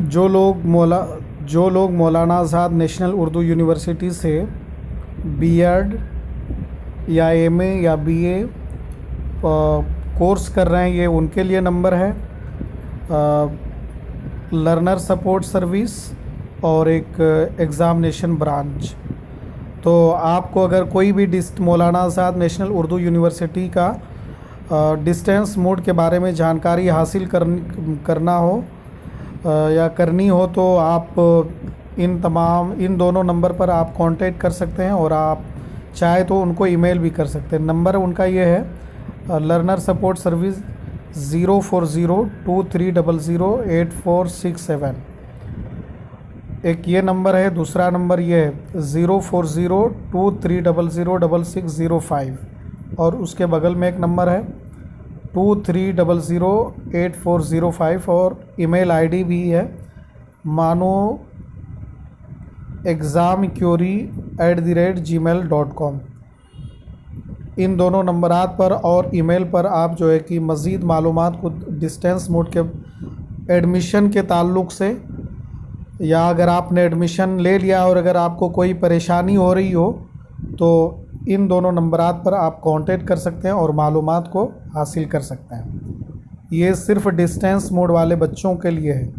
जो लोग मौलाना आज़ाद national Urdu university से बीएड या एमए या बीए कोर्स कर रहे हैं, ये उनके लिए नंबर है। लर्नर सपोर्ट सर्विस और एक एग्ज़ामिनेशन ब्रांच। तो आपको अगर कोई भी मौलाना आज़ाद नेशनल उर्दू यूनिवर्सिटी का डिस्टेंस मोड के बारे में जानकारी हासिल करना हो या करनी हो तो आप इन दोनों नंबर पर आप कांटेक्ट कर सकते हैं, और आप चाहे तो उनको ईमेल भी कर सकते हैं। नंबर उनका ये है लर्नर सपोर्ट सर्विस 0402300847। एक ये नंबर है। दूसरा नंबर ये है 0402300605, और उसके बगल में एक नंबर है 23008405, और ईमेल आईडी भी है manoexamquery@gmail.com। इन दोनों नंबरात पर और ईमेल पर आप जो है कि मज़ीद मालूमात को डिस्टेंस मोड के एडमिशन के ताल्लुक़ से, या अगर आपने एडमिशन ले लिया और अगर आपको कोई परेशानी हो रही हो तो इन दोनों नंबरात पर आप कांटेक्ट कर सकते हैं और मालूमात को हासिल कर सकते हैं। ये सिर्फ़ डिस्टेंस मोड वाले बच्चों के लिए है।